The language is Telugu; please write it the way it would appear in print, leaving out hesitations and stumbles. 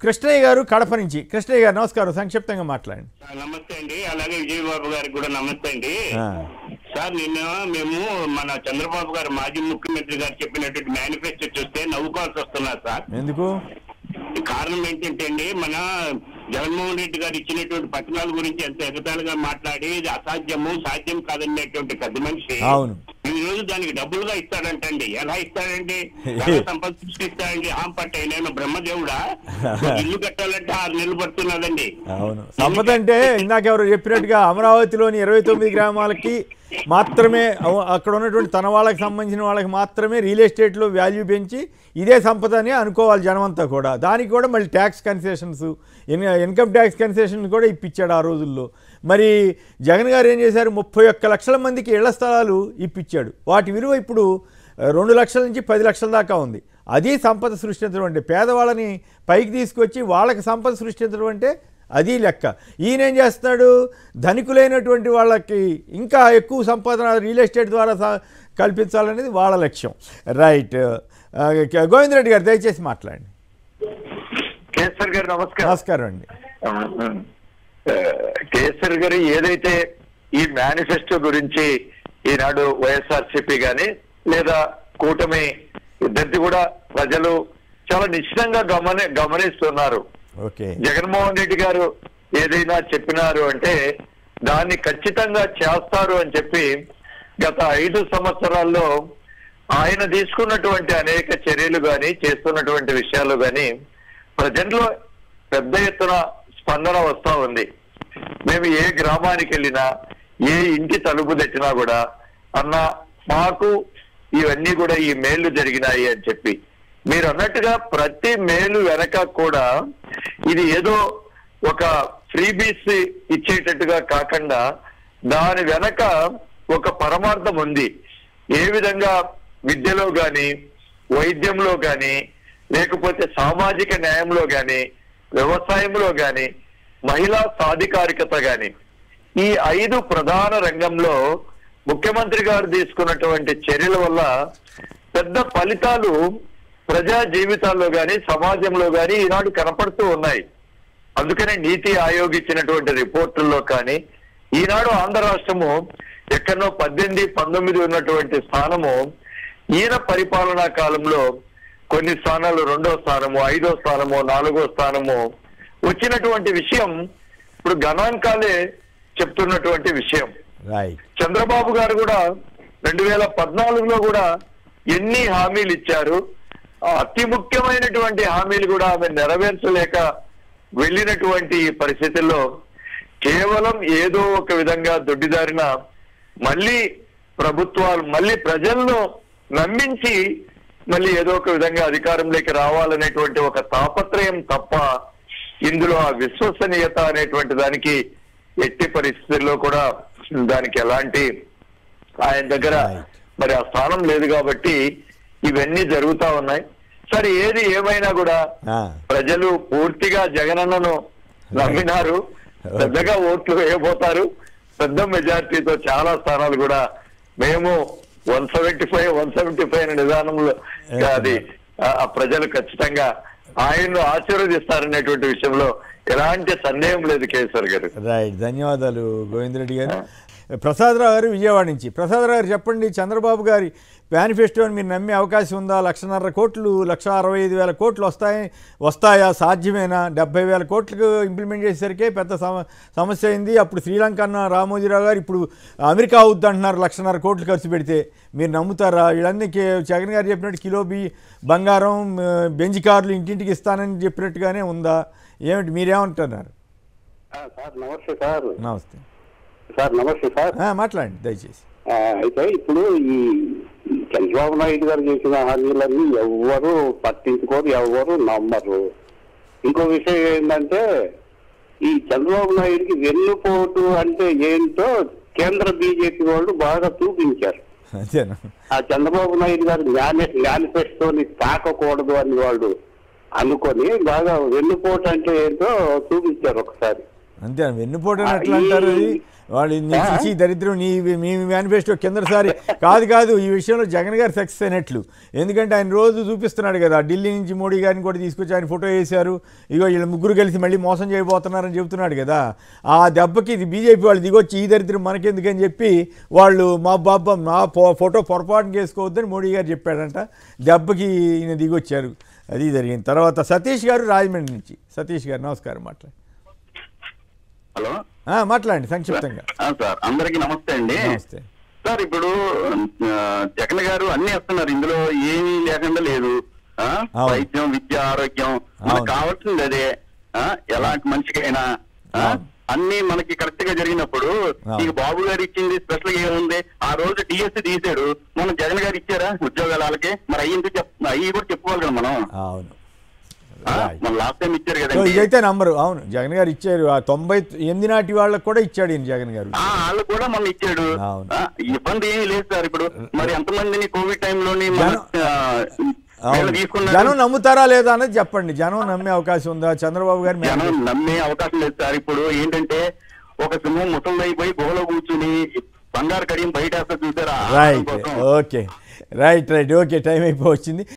కృష్ణయ్య గారు కడప నుంచి. కృష్ణయ్య గారు నమస్కారం, సంక్షిప్తంగా మాట్లాడండి. నమస్తే అండి. అలాగే విజయబాబు గారికి కూడా నమస్తే అండి. సార్ నిన్న మేము మన చంద్రబాబు గారు మాజీ ముఖ్యమంత్రి గారు చెప్పినటువంటి మేనిఫెస్టో చూస్తే నవ్వుకోవాల్సి వస్తున్నారు సార్. ఎందుకు? కారణం ఏంటంటే అండి, మన జగన్మోహన్ రెడ్డి గారు ఇచ్చినటువంటి పట్టణాల గురించి ఎంత ఎగతాళిగా మాట్లాడి ఇది అసాధ్యము సాధ్యం కాదనేటువంటి పెద్ద మనిషి ఈ రోజు దానికి డబ్బులుగా ఇస్తాడంటండి. ఎలా ఇస్తాడండి? సంపద సృష్టిస్తాడండి. పట్టే నేను బ్రహ్మదేవుడా? ఇల్లు కట్టాలంటే 6 నెలలు పడుతున్నదండి. అవును, సంపద అంటే ఇందాక ఎవరు చెప్పినట్టుగా అమరావతిలోని 29 గ్రామాలకి మాత్రమే, అక్కడ ఉన్నటువంటి తన వాళ్ళకి సంబంధించిన వాళ్ళకి మాత్రమే రియల్ ఎస్టేట్లో వాల్యూ పెంచి ఇదే సంపద అని అనుకోవాలి జనమంతా కూడా. దానికి కూడా మళ్ళీ tax concessions, income tax concessions కూడా ఇప్పించాడు ఆ రోజుల్లో. మరి జగన్ గారు ఏం చేశారు? 31 లక్షల మందికి ఇళ్ల స్థలాలు ఇప్పించాడు. వాటి విలువ ఇప్పుడు 2 లక్షల నుంచి 10 లక్షల దాకా ఉంది. అది సంపద సృష్టించడం అంటే, పేదవాళ్ళని పైకి తీసుకొచ్చి వాళ్ళకి సంపద సృష్టించడం అంటే అది లెక్క. ఈయన ఏం చేస్తున్నాడు? ధనికులైనటువంటి వాళ్ళకి ఇంకా ఎక్కువ సంపాదన రియల్ ఎస్టేట్ ద్వారా కల్పించాలనేది వాళ్ళ లక్ష్యం. రైట్. గోవిందరెడ్డి గారు దయచేసి మాట్లాడండి. కేసర్ గారు నమస్కారం. నమస్కారం అండి. కేసర్ గారు ఏదైతే ఈ మేనిఫెస్టో గురించి ఈనాడు వైఎస్ఆర్సీపీ గాని లేదా కూటమి ఇద్దరిది కూడా ప్రజలు చాలా నిశ్చితంగా గమనిస్తున్నారు. జగన్మోహన్ రెడ్డి గారు ఏదైనా చెప్పినారు అంటే దాన్ని ఖచ్చితంగా చేస్తారు అని చెప్పి గత 5 సంవత్సరాల్లో ఆయన తీసుకున్నటువంటి అనేక చర్యలు గాని చేస్తున్నటువంటి విషయాలు గాని ప్రజల్లో పెద్ద ఎత్తున స్పందన వస్తా ఉంది. మేము ఏ గ్రామానికి వెళ్ళినా ఏ ఇంటి తలుపు తట్టినా కూడా అన్న మాకు ఇవన్నీ కూడా ఈ మేలు జరిగినాయి అని చెప్పి, మీరు అన్నట్టుగా ప్రతి మేలు వెనక కూడా ఇది ఏదో ఒక ఫ్రీబీస్ ఇచ్చేటట్టుగా కాకుండా దాని వెనక ఒక పరమార్థం ఉంది. ఏ విధంగా విద్యలో గాని, వైద్యంలో గాని, లేకపోతే సామాజిక న్యాయంలో గాని, వ్యవసాయంలో గాని, మహిళా సాధికారికత గాని, ఈ 5 ప్రధాన రంగంలో ముఖ్యమంత్రి గారు తీసుకున్నటువంటి చర్యల వల్ల పెద్ద ఫలితాలు ప్రజా జీవితాల్లో గాని, సమాజంలో గాని ఈనాడు కనపడుతూ ఉన్నాయి. అందుకనే నీతి ఆయోగ్ ఇచ్చినటువంటి రిపోర్టుల్లో కానీ ఈనాడు ఆంధ్ర రాష్ట్రము ఎక్కడో 18, 19 ఉన్నటువంటి స్థానము ఈయన పరిపాలనా కాలంలో కొన్ని స్థానాలు 2వ స్థానము, 5వ స్థానము, 4వ స్థానము వచ్చినటువంటి విషయం ఇప్పుడు గణాంకాలే చెప్తున్నటువంటి విషయం. చంద్రబాబు గారు కూడా 2014లో కూడా ఎన్ని హామీలు ఇచ్చారు, అతి ముఖ్యమైనటువంటి హామీలు కూడా ఆమె నెరవేర్చలేక వెళ్ళినటువంటి పరిస్థితుల్లో కేవలం ఏదో ఒక విధంగా దొడ్డిదారిన మళ్ళీ ప్రభుత్వాలు మళ్ళీ ప్రజలను నమ్మించి మళ్ళీ ఏదో ఒక విధంగా అధికారంలోకి రావాలనేటువంటి ఒక తాపత్రయం తప్ప ఇందులో ఆ విశ్వసనీయత అనేటువంటి దానికి ఎట్టి పరిస్థితుల్లో కూడా దానికి ఎలాంటి ఆయన దగ్గర మరి ఆ స్థానం లేదు. కాబట్టి ఇవన్నీ జరుగుతా ఉన్నాయి. సరే, ఏది ఏమైనా కూడా ప్రజలు పూర్తిగా జగనన్నను నమ్మినారు. పెద్దగా ఓట్లు వేయబోతారు. పెద్ద మెజార్టీతో చాలా స్థానాలు కూడా మేము 175 అనే నిదానంలో అది ప్రజలు ఖచ్చితంగా ఆయన్ను ఆశీర్వదిస్తారనేటువంటి విషయంలో ఎలాంటి సందేహం లేదు కేసీఆర్ గారు. రైట్, ధన్యవాదాలు గోవిందరెడ్డి గారు. ప్రసాదరావు గారు విజయవాడ నుంచి. ప్రసాదరావు గారు చెప్పండి, చంద్రబాబు గారి మేనిఫెస్టోని మీరు నమ్మే అవకాశం ఉందా? 1,50,000 కోట్లు, 1,65,000 కోట్లు వస్తాయా? సాధ్యమేనా? 70,000 కోట్లకు ఇంప్లిమెంట్ చేసేసరికే పెద్ద సమస్య అయింది. అప్పుడు శ్రీలంక అన్న రామోజీరావు గారు ఇప్పుడు అమెరికా అవుద్ది అంటున్నారు 1,50,000 కోట్లు ఖర్చు పెడితే. మీరు నమ్ముతారా? వీళ్ళన్నీ జగన్ గారు చెప్పినట్టు కిలో బంగారం, బెంజ్ కార్లు ఇంటింటికి ఇస్తానని చెప్పినట్టుగానే ఉందా? ఏమిటి, మీరేమంటున్నారు? నమస్తే సార్. నమస్తే సార్. నమస్తే సార్. మాట్లాడండి దయచేసి. అయితే ఇప్పుడు ఈ చంద్రబాబు నాయుడు గారు చేసిన హామీలన్నీ ఎవ్వరు పట్టించుకోరు, ఎవ్వరు నమ్మరు. ఇంకో విషయం ఏంటంటే ఈ చంద్రబాబు నాయుడికి వెన్నుపోటు అంటే ఏంటో కేంద్ర బీజేపీ వాళ్ళు బాగా చూపించారు. ఆ చంద్రబాబు నాయుడు గారు మేనిఫెస్టోని తాకకూడదు అని వాళ్ళు అనుకొని బాగా వెన్నుపోటు అంటే ఏంటో చూపించారు ఒకసారి. అంతే, వెన్నుపోటు ఎట్లా అంటారు? వాళ్ళు నీ దరిద్రం మీ మేనిఫెస్టో కిందసారి కాదు ఈ విషయంలో జగన్ గారు సక్సెస్ అయినట్లు. ఎందుకంటే ఆయన రోజు చూపిస్తున్నాడు కదా, ఢిల్లీ నుంచి మోడీ గారిని కూడా తీసుకొచ్చి ఆయన ఫోటో వేశారు, ఇగో వీళ్ళు ముగ్గురు కలిసి మళ్ళీ మోసం చేయబోతున్నారని చెబుతున్నాడు కదా. ఆ దెబ్బకి ఇది బీజేపీ వాళ్ళు దిగొచ్చి ఈ దరిద్రం మనకెందుకని చెప్పి వాళ్ళు మా ఫోటో పొరపాటున చేసుకోవద్దని మోడీ గారు చెప్పాడంట. దెబ్బకి ఈయన దిగొచ్చారు, అది జరిగింది. తర్వాత సతీష్ గారు రాజమండ్రి నుంచి. సతీష్ గారు నమస్కారం, మాట్లాడండి. హలో, మాట్లాడండి సంక్షిప్తంగా. సార్ అందరికి నమస్తే అండి. నమస్తే సార్. ఇప్పుడు జగన్ గారు అన్ని వస్తున్నారు, ఇందులో ఏమీ లేకుండా లేదు. వైద్యం, విద్య, ఆరోగ్యం మనకు కావాల్సింది అదే. ఎలాంటి మనిషికైనా అన్ని మనకి కరెక్ట్ గా జరిగినప్పుడు నీకు బాబు గారు ఇచ్చింది స్పెషల్ ఏముంది? ఆ రోజు డిఎస్సి తీసాడు, మనం జగన్ గారు ఇచ్చారా ఉద్యోగాల వాళ్ళకి? మరి అయ్యి కూడా చెప్పుకోవాలి కదా మనం. అవును, మన లాస్ట్ టైం ఇచ్చారు కదా, ఇదైతే నంబరు. అవును, జగన్ గారు ఇచ్చారు. 98 నాటి వాళ్ళకి కూడా ఇచ్చాడు ఈయన జగన్ గారు. వాళ్ళు కూడా మనం ఇచ్చాడు. ఇబ్బంది ఏమీ లేదు సార్. ఇప్పుడు మరి ఎంతమందిని కోవిడ్ టైంలోని జనం నమ్ముతారా లేదా అనేది చెప్పండి. జనం నమ్మే అవకాశం ఉందా? చంద్రబాబు గారు జనం నమ్మే అవకాశం లేదు సార్. ఇప్పుడు ఏంటంటే ఒక సింహం ముసలిదైపోయి గుహలో కూర్చుని బంగారు కడియం బయట చూసారా? Right, okay, right, okay, time అయిపోయింది.